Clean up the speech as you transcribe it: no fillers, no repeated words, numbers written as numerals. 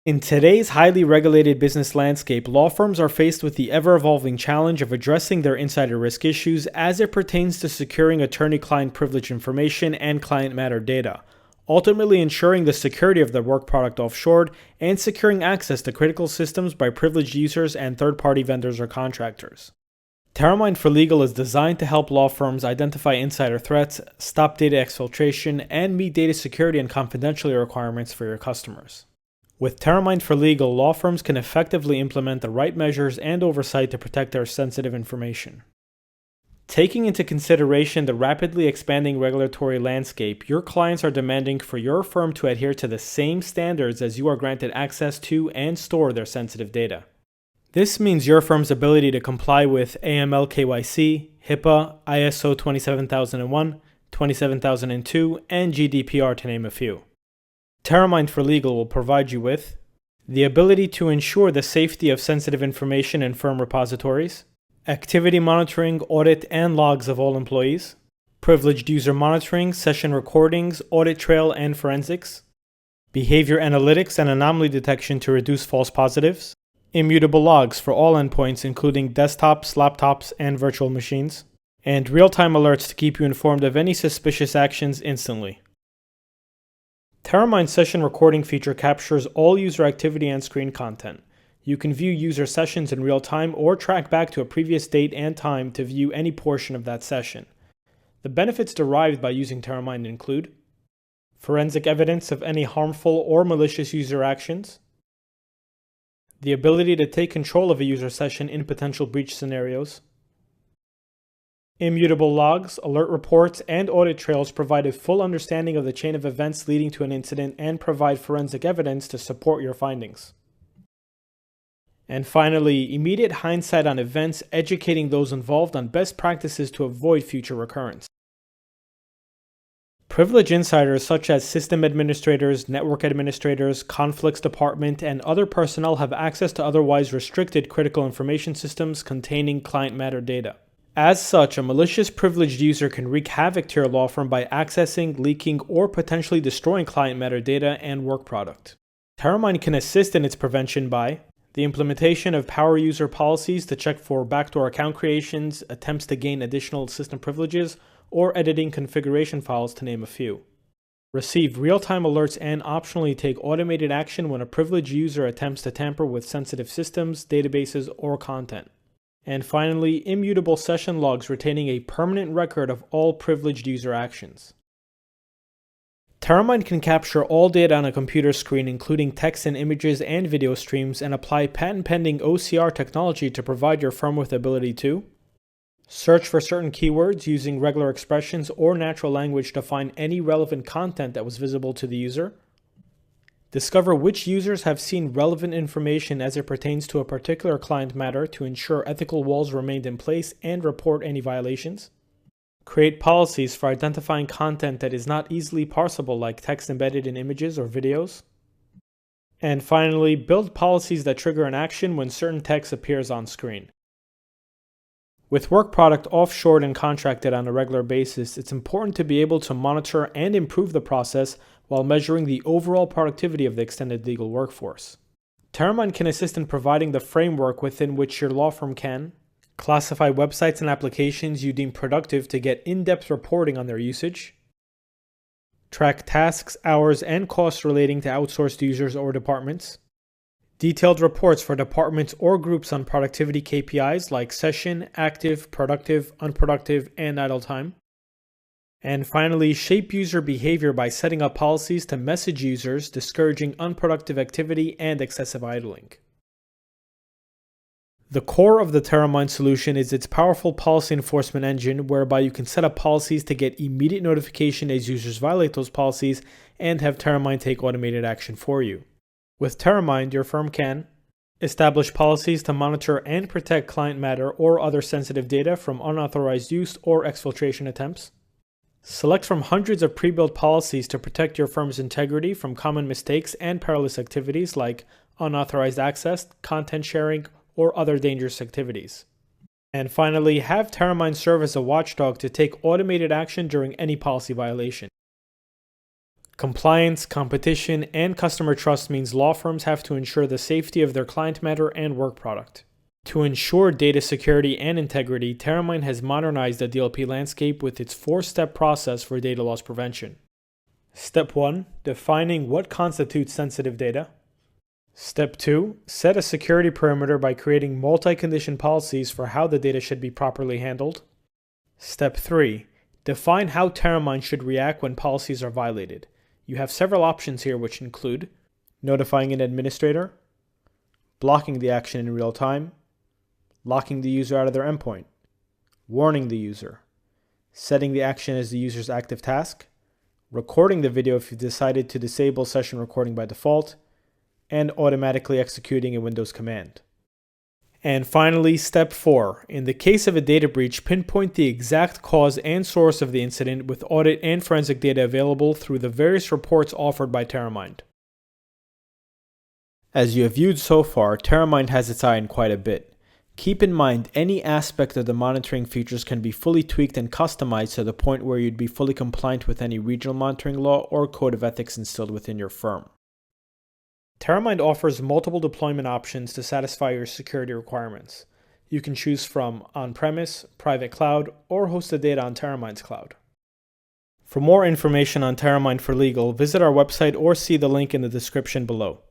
In today's highly regulated business landscape, law firms are faced with the ever-evolving challenge of addressing their insider risk issues as it pertains to securing attorney-client privilege information and client matter data, ultimately ensuring the security of their work product offshored and securing access to critical systems by privileged users and third-party vendors or contractors. Teramind for Legal is designed to help law firms identify insider threats, stop data exfiltration, and meet data security and confidentiality requirements for your customers. With Teramind for Legal, law firms can effectively implement the right measures and oversight to protect their sensitive information. Taking into consideration the rapidly expanding regulatory landscape, your clients are demanding for your firm to adhere to the same standards as you are granted access to and store their sensitive data. This means your firm's ability to comply with AML KYC, HIPAA, ISO 27001, 27002, and GDPR to name a few. Teramind for Legal will provide you with the ability to ensure the safety of sensitive information in firm repositories, activity monitoring, audit, and logs of all employees, privileged user monitoring, session recordings, audit trail, and forensics, behavior analytics and anomaly detection to reduce false positives, immutable logs for all endpoints including desktops, laptops, and virtual machines, and real-time alerts to keep you informed of any suspicious actions instantly. Teramind's session recording feature captures all user activity and screen content. You can view user sessions in real time or track back to a previous date and time to view any portion of that session. The benefits derived by using Teramind include forensic evidence of any harmful or malicious user actions, the ability to take control of a user session in potential breach scenarios, immutable logs, alert reports, and audit trails provide a full understanding of the chain of events leading to an incident and provide forensic evidence to support your findings. And finally, immediate hindsight on events, educating those involved on best practices to avoid future recurrence. Privileged insiders such as system administrators, network administrators, conflicts department, and other personnel have access to otherwise restricted critical information systems containing client matter data. As such, a malicious privileged user can wreak havoc to your law firm by accessing, leaking, or potentially destroying client matter data and work product. Teramind can assist in its prevention by the implementation of power user policies to check for backdoor account creations, attempts to gain additional system privileges, or editing configuration files to name a few. Receive real-time alerts and optionally take automated action when a privileged user attempts to tamper with sensitive systems, databases, or content. And finally, immutable session logs retaining a permanent record of all privileged user actions. Teramind can capture all data on a computer screen, including text and images and video streams, and apply patent-pending OCR technology to provide your firm with the ability to search for certain keywords using regular expressions or natural language to find any relevant content that was visible to the user, discover which users have seen relevant information as it pertains to a particular client matter to ensure ethical walls remained in place and report any violations, create policies for identifying content that is not easily parsable like text embedded in images or videos, and finally, build policies that trigger an action when certain text appears on screen. With work product offshored and contracted on a regular basis, it's important to be able to monitor and improve the process while measuring the overall productivity of the extended legal workforce. Teramind can assist in providing the framework within which your law firm can classify websites and applications you deem productive to get in-depth reporting on their usage, track tasks, hours, and costs relating to outsourced users or departments, detailed reports for departments or groups on productivity KPIs like session, active, productive, unproductive, and idle time. And finally, shape user behavior by setting up policies to message users discouraging unproductive activity and excessive idling. The core of the Teramind solution is its powerful policy enforcement engine, whereby you can set up policies to get immediate notification as users violate those policies and have Teramind take automated action for you. With Teramind, your firm can establish policies to monitor and protect client matter or other sensitive data from unauthorized use or exfiltration attempts. Select from hundreds of pre-built policies to protect your firm's integrity from common mistakes and perilous activities like unauthorized access, content sharing, or other dangerous activities. And finally, have Teramind serve as a watchdog to take automated action during any policy violation. Compliance, competition, and customer trust means law firms have to ensure the safety of their client matter and work product. To ensure data security and integrity, Teramind has modernized the DLP landscape with its 4-step process for data loss prevention. Step 1. Defining what constitutes sensitive data. Step 2. Set a security perimeter by creating multi-condition policies for how the data should be properly handled. Step 3. Define how Teramind should react when policies are violated. You have several options here, which include notifying an administrator, blocking the action in real time, locking the user out of their endpoint, warning the user, setting the action as the user's active task, recording the video if you've decided to disable session recording by default, and automatically executing a Windows command. And finally, step 4. In the case of a data breach, pinpoint the exact cause and source of the incident with audit and forensic data available through the various reports offered by Teramind. As you have viewed so far, Teramind has its eye on quite a bit. Keep in mind, any aspect of the monitoring features can be fully tweaked and customized to the point where you'd be fully compliant with any regional monitoring law or code of ethics instilled within your firm. Teramind offers multiple deployment options to satisfy your security requirements. You can choose from on-premise, private cloud, or host the data on Teramind's cloud. For more information on Teramind for Legal, visit our website or see the link in the description below.